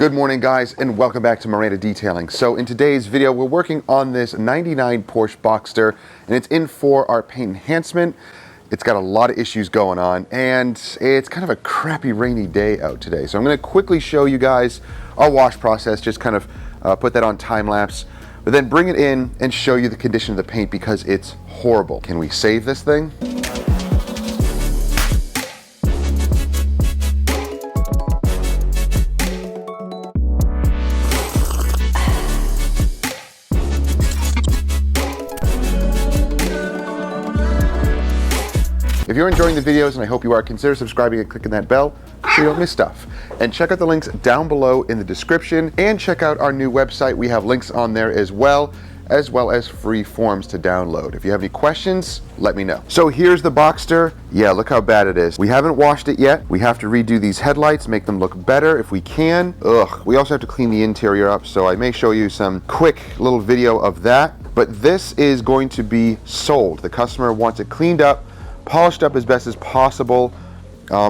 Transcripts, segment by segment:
Good morning, guys, and welcome back to Miranda Detailing. So in today's video, we're working on this 99 Porsche Boxster, and it's in for our paint enhancement. It's got a lot of issues going on, and it's kind of a crappy rainy day out today. So I'm gonna quickly show you guys our wash process, just kind of put that on time lapse, but then bring it in and show you the condition of the paint because it's horrible. Can we save this thing? If you're enjoying the videos, and I hope you are, consider subscribing and clicking that bell so you don't miss stuff. And check out the links down below in the description, and check out our new website. We have links on there as well as free forms to download. If you have any questions, let me know. So here's the Boxster. Yeah, look how bad it is. We haven't washed it yet. We have to redo these headlights, make them look better if we can. Ugh. We also have to clean the interior up, so I may show you some quick little video of that. But this is going to be sold. The customer wants it cleaned up, polished up as best as possible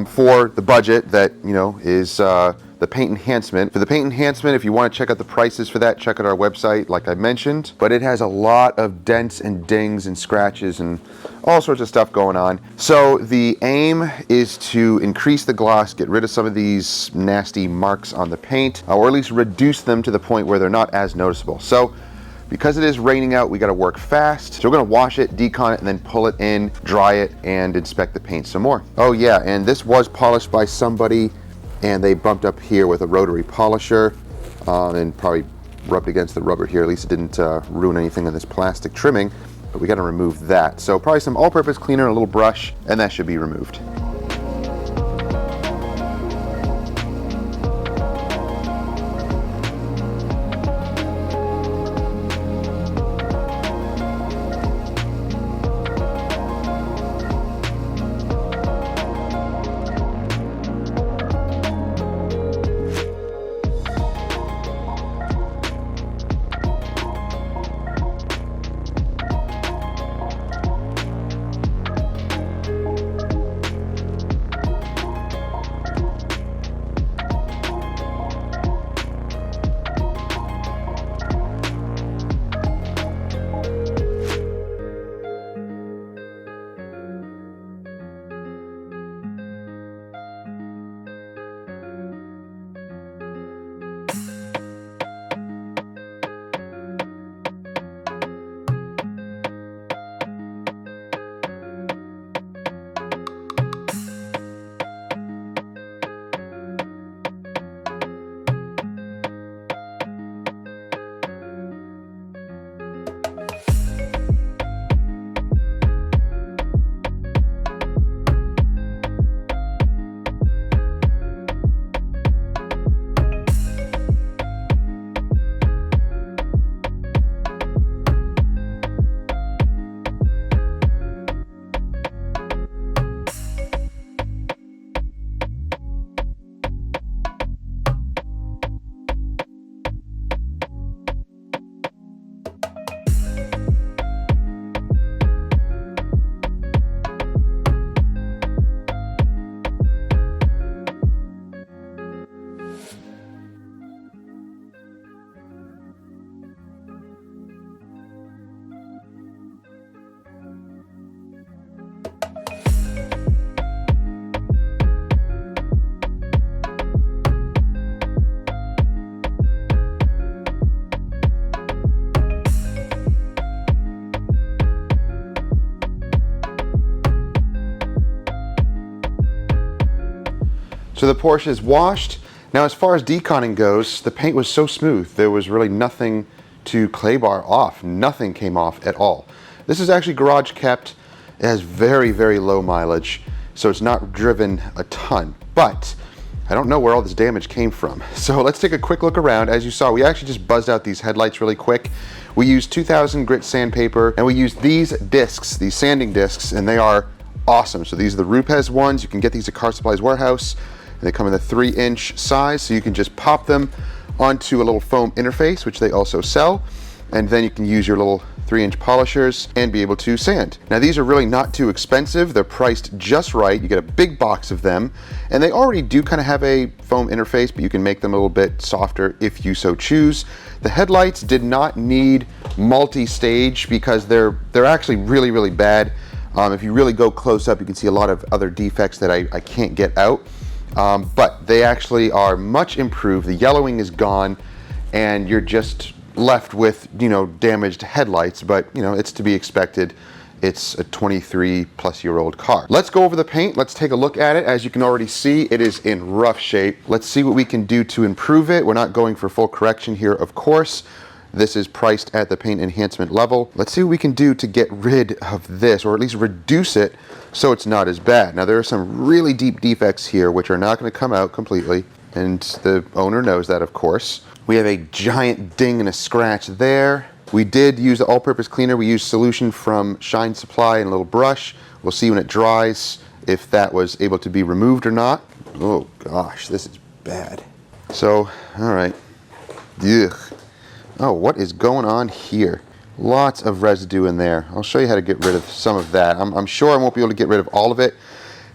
for the budget that, you know, is the paint enhancement. For the paint enhancement, if you want to check out the prices for that, check out our website like I mentioned. But it has a lot of dents and dings and scratches and all sorts of stuff going on. So the aim is to increase the gloss, get rid of some of these nasty marks on the paint, or at least reduce them to the point where they're not as noticeable. So because it is raining out, we got to work fast. So we're going to wash it, decon it, and then pull it in, dry it, and inspect the paint some more. Oh yeah, and this was polished by somebody, and they bumped up here with a rotary polisher and probably rubbed against the rubber here. At least it didn't ruin anything on this plastic trimming, but we got to remove that. So probably some all-purpose cleaner, a little brush, and that should be removed. So the Porsche is washed. Now as far as deconning goes, the paint was so smooth, there was really nothing to clay bar off. Nothing came off at all. This is actually garage kept. It has very, very low mileage, so it's not driven a ton. But I don't know where all this damage came from. So let's take a quick look around. As you saw, we actually just buzzed out these headlights really quick. We used 2000 grit sandpaper, and we used these discs, these sanding discs, and they are awesome. So these are the Rupes ones. You can get these at Car Supply's warehouse. And they come in the 3-inch size, so you can just pop them onto a little foam interface, which they also sell, and then you can use your little 3-inch polishers and be able to sand. Now these are really not too expensive. They're priced just right. You get a big box of them, and they already do kind of have a foam interface, but you can make them a little bit softer if you so choose. The headlights did not need multi-stage because they're actually really, really bad. If you really go close up, you can see a lot of other defects that I can't get out. But they actually are much improved. The yellowing is gone, and you're just left with, damaged headlights, but it's to be expected. It's a 23-plus-year-old car. Let's go over the paint. Let's take a look at it. As you can already see, it is in rough shape. Let's see what we can do to improve it. We're not going for full correction here, of course. This is priced at the paint enhancement level. Let's see what we can do to get rid of this, or at least reduce it so it's not as bad. Now there are some really deep defects here which are not going to come out completely, and the owner knows that, of course. We have a giant ding and a scratch there. We did use the all-purpose cleaner. We used solution from Shine Supply and a little brush. We'll see when it dries if that was able to be removed or not. Oh gosh, this is bad. So, all right. Ugh. Oh, what is going on here? Lots of residue in there. I'll show you how to get rid of some of that. I'm sure I won't be able to get rid of all of it,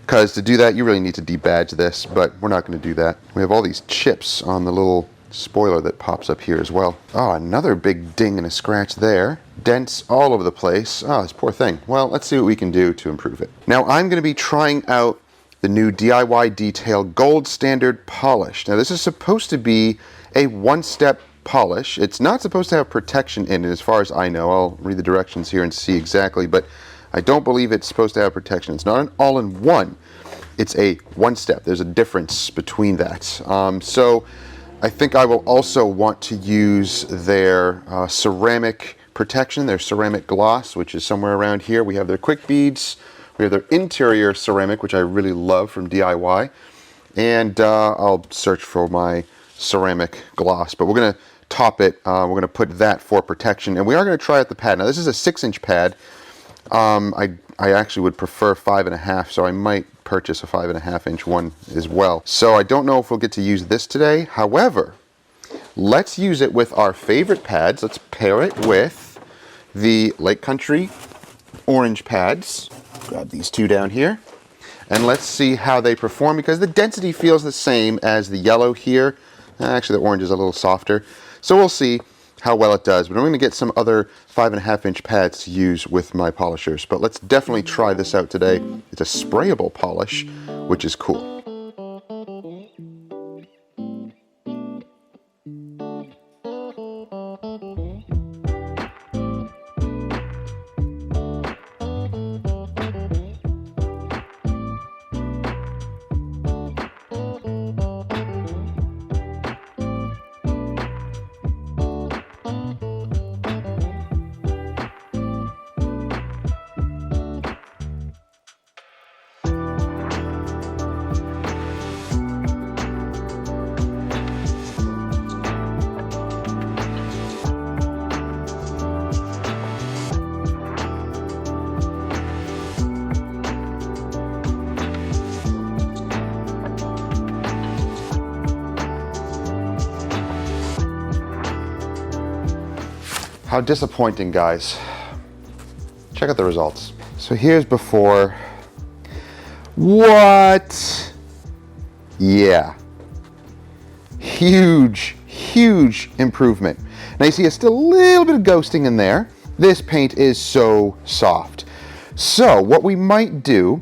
because to do that you really need to debadge this, but we're not going to do that. We have all these chips on the little spoiler that pops up here as well. Oh, another big ding and a scratch there. Dents all over the place. Oh, this poor thing. Well, let's see what we can do to improve it. Now I'm going to be trying out the new DIY Detail Gold Standard Polish. Now this is supposed to be a one-step polish. It's not supposed to have protection in it as far as I know. I'll read the directions here and see exactly, but I don't believe it's supposed to have protection. It's not an all-in-one. It's a one-step. There's a difference between that. So I think I will also want to use their ceramic protection, their ceramic gloss, which is somewhere around here. We have their quick beads. We have their interior ceramic, which I really love from DIY. And I'll search for my ceramic gloss, but we're going to top it. We're going to put that for protection, and we are going to try out the pad. Now this is a 6-inch pad. I actually would prefer 5.5, so I might purchase a 5.5-inch one as well. So I don't know if we'll get to use this today. However, let's use it with our favorite pads. Let's pair it with the Lake Country orange pads. Grab these two down here, and let's see how they perform, because the density feels the same as the yellow here. Actually, the orange is a little softer. So we'll see how well it does. But I'm going to get some other 5.5-inch pads to use with my polishers. But let's definitely try this out today. It's a sprayable polish, which is cool. How disappointing, guys. Check out the results. So here's before. What? Yeah. Huge, huge improvement. Now you see it's still a little bit of ghosting in there. This paint is so soft. So what we might do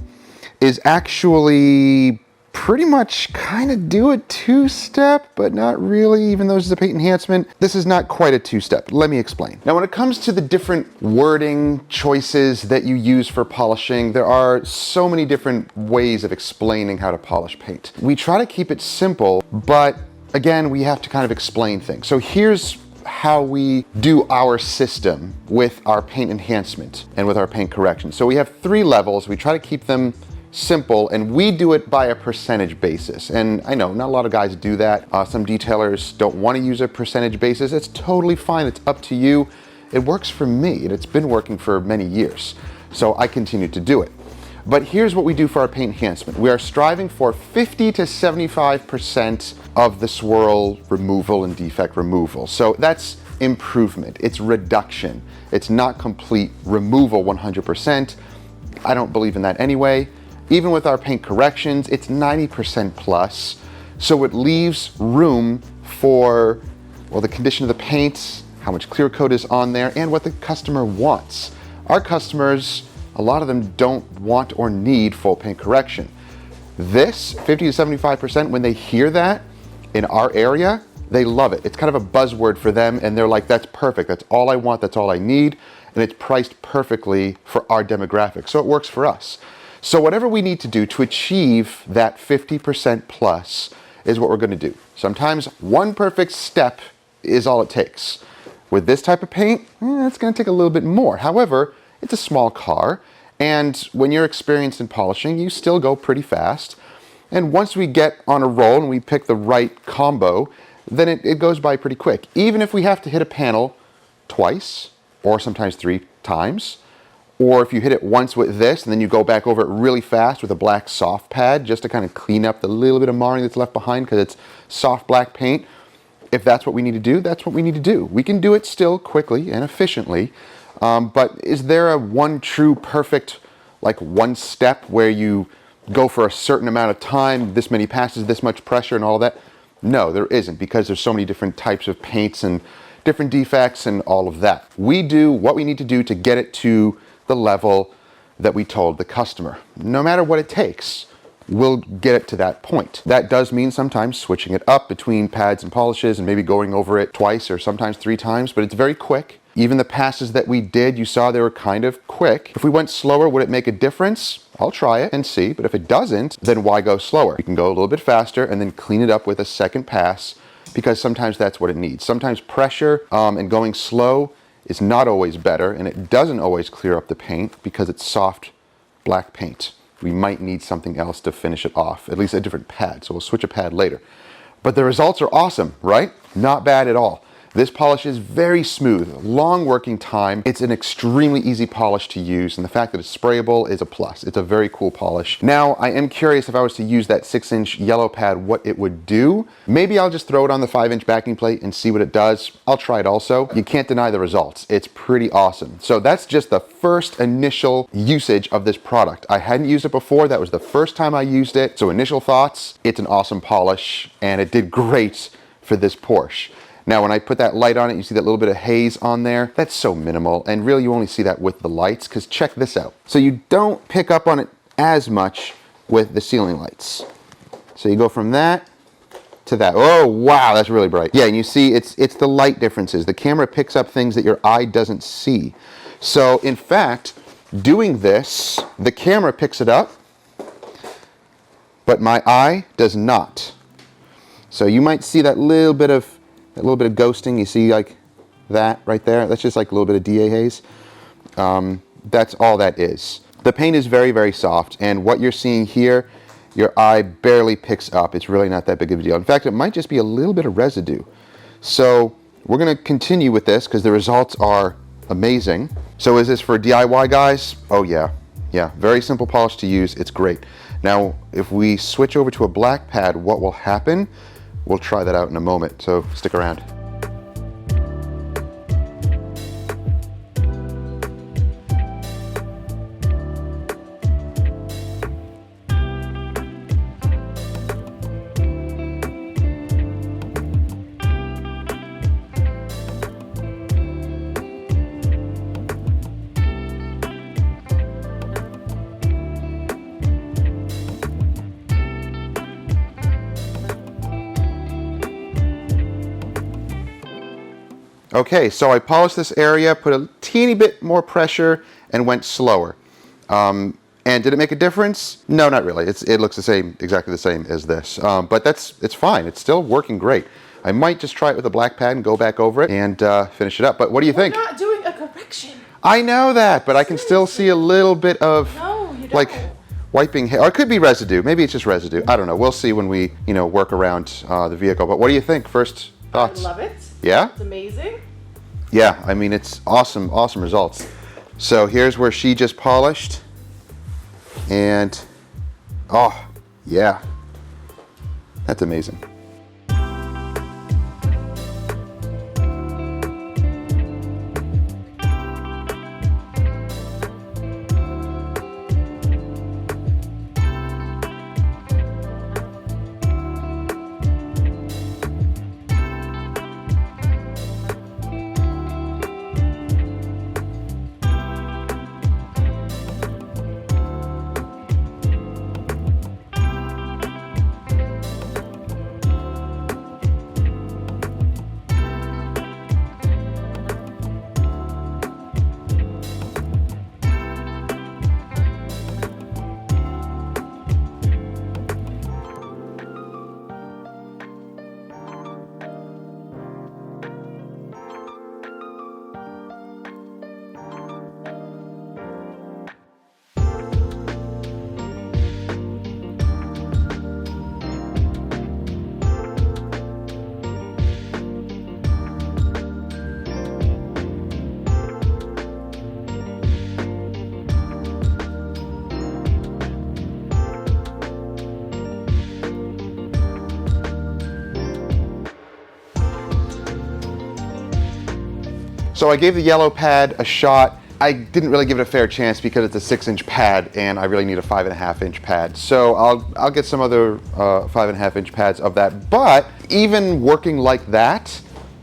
is actually pretty much kind of do a two-step, but not really, even though this is a paint enhancement. This is not quite a two-step. Let me explain. Now, when it comes to the different wording choices that you use for polishing, there are so many different ways of explaining how to polish paint. We try to keep it simple, but again, we have to kind of explain things. So here's how we do our system with our paint enhancement and with our paint correction. So we have 3 levels. We try to keep them simple, and we do it by a percentage basis. And I know not a lot of guys do that. Some detailers don't want to use a percentage basis. It's totally fine. It's up to you. It works for me, and it's been working for many years. So I continue to do it. But here's what we do for our paint enhancement. We are striving for 50 to 75% of the swirl removal and defect removal. So that's improvement. It's reduction. It's not complete removal 100%. I don't believe in that anyway. Even with our paint corrections, it's 90% plus. So it leaves room for, well, the condition of the paint, how much clear coat is on there, and what the customer wants. Our customers, a lot of them don't want or need full paint correction. This 50 to 75%, when they hear that in our area, they love it. It's kind of a buzzword for them, and they're like, that's perfect. That's all I want. That's all I need. And it's priced perfectly for our demographic. So it works for us. So whatever we need to do to achieve that 50% plus is what we're going to do. Sometimes one perfect step is all it takes. With this type of paint, it's going to take a little bit more. However, it's a small car, and when you're experienced in polishing, you still go pretty fast. And once we get on a roll and we pick the right combo, then it goes by pretty quick. Even if we have to hit a panel twice, or sometimes 3 times, or if you hit it once with this and then you go back over it really fast with a black soft pad just to kind of clean up the little bit of marring that's left behind because it's soft black paint, if that's what we need to do, that's what we need to do. We can do it still quickly and efficiently, but is there a one true perfect, like one step where you go for a certain amount of time, this many passes, this much pressure and all of that? No, there isn't, because there's so many different types of paints and different defects and all of that. We do what we need to do to get it to the level that we told the customer. No matter what it takes, we'll get it to that point. That does mean sometimes switching it up between pads and polishes and maybe going over it twice or sometimes 3 times, but it's very quick. Even the passes that we did, you saw they were kind of quick. If we went slower, would it make a difference? I'll try it and see, but if it doesn't, then why go slower? You can go a little bit faster and then clean it up with a second pass, because sometimes that's what it needs. Sometimes pressure and going slow is not always better, and it doesn't always clear up the paint because it's soft black paint. We might need something else to finish it off, at least a different pad, so we'll switch a pad later. But the results are awesome, right? Not bad at all. This polish is very smooth, long working time. It's an extremely easy polish to use, and the fact that it's sprayable is a plus. It's a very cool polish. Now, I am curious if I was to use that 6-inch yellow pad, what it would do. Maybe I'll just throw it on the 5-inch backing plate and see what it does. I'll try it also. You can't deny the results. It's pretty awesome. So that's just the first initial usage of this product. I hadn't used it before. That was the first time I used it. So initial thoughts, it's an awesome polish, and it did great for this Porsche. Now, when I put that light on it, you see that little bit of haze on there. That's so minimal, and really you only see that with the lights, because check this out. So you don't pick up on it as much with the ceiling lights. So you go from that to that. Oh, wow, that's really bright. Yeah, and you see it's the light differences. The camera picks up things that your eye doesn't see. So, in fact, doing this, the camera picks it up, but my eye does not. So you might see that little bit of ghosting. You see like that right there? That's just like a little bit of DA haze. That's all that is. The paint is very, very soft, and what you're seeing here, your eye barely picks up. It's really not that big of a deal. In fact, it might just be a little bit of residue. So we're gonna continue with this because the results are amazing. So is this for DIY guys? Oh yeah, very simple polish to use. It's great. Now, if we switch over to a black pad, what will happen? We'll try that out in a moment, so stick around. Okay, so I polished this area, put a teeny bit more pressure, and went slower. And did it make a difference? No, not really. It looks the same, exactly the same as this. But it's fine. It's still working great. I might just try it with a black pad and go back over it and finish it up. But what do you think? We're not doing a correction. I know that, but I can still see a little bit of like wiping hair. Or it could be residue. Maybe it's just residue. I don't know. We'll see when we, work around the vehicle. But what do you think? First thoughts? I love it. Yeah? It's amazing. Yeah, I mean, it's awesome, awesome results. So here's where she just polished. And, oh, yeah. That's amazing. So I gave the yellow pad a shot. I didn't really give it a fair chance because it's a 6-inch pad and I really need a 5.5-inch pad. So I'll get some other 5.5-inch pads of that. But even working like that,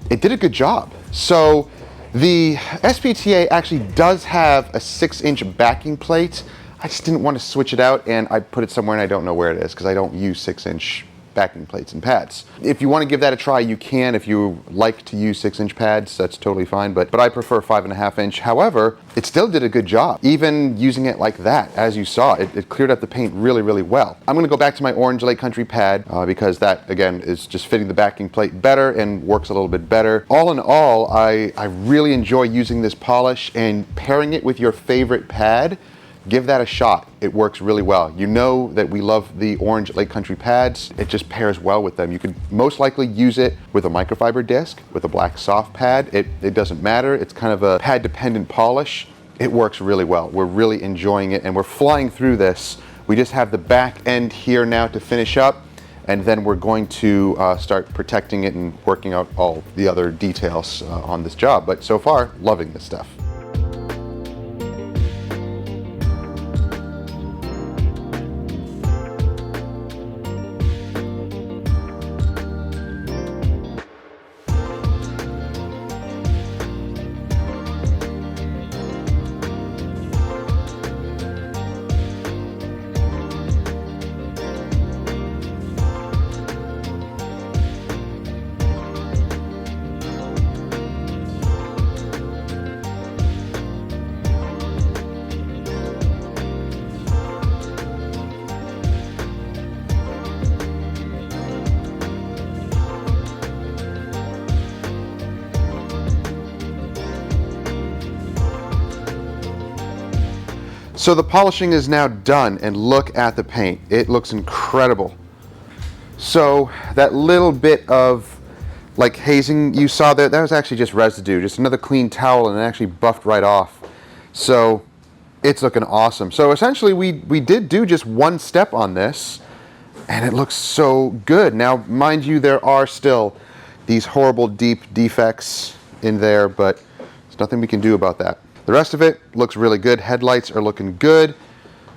it did a good job. So the SPTA actually does have a 6-inch backing plate. I just didn't want to switch it out, and I put it somewhere and I don't know where it is because I don't use 6-inch backing plates and pads. If you want to give that a try, you can. If you like to use 6-inch pads, that's totally fine, but I prefer 5.5-inch. However, it still did a good job. Even using it like that, as you saw, it cleared up the paint really, really well. I'm going to go back to my Orange Lake Country pad because that, again, is just fitting the backing plate better and works a little bit better. All in all, I really enjoy using this polish, and pairing it with your favorite pad, give that a shot. It works really well. You know that we love the Orange Lake Country pads. It just pairs well with them. You could most likely use it with a microfiber disc, with a black soft pad. It doesn't matter. It's kind of a pad dependent polish. It works really well. We're really enjoying it and we're flying through this. We just have the back end here now to finish up, and then we're going to start protecting it and working out all the other details on this job. But so far, loving this stuff. So the polishing is now done, and look at the paint. It looks incredible. So that little bit of like hazing you saw there, that was actually just residue, just another clean towel, and it actually buffed right off. So it's looking awesome. So essentially we did do just one step on this, and it looks so good. Now, mind you, there are still these horrible deep defects in there, but there's nothing we can do about that. The rest of it looks really good. Headlights are looking good.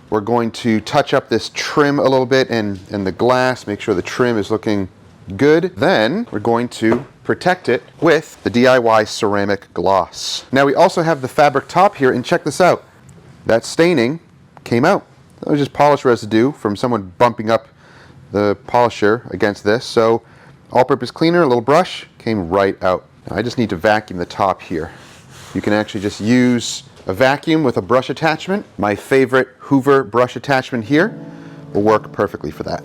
We're going to touch up this trim a little bit and the glass, make sure the trim is looking good. Then we're going to protect it with the DIY ceramic gloss. Now we also have the fabric top here, and check this out. That staining came out. That was just polish residue from someone bumping up the polisher against this. So all-purpose cleaner, a little brush, came right out. Now I just need to vacuum the top here. You can actually just use a vacuum with a brush attachment. My favorite Hoover brush attachment here will work perfectly for that.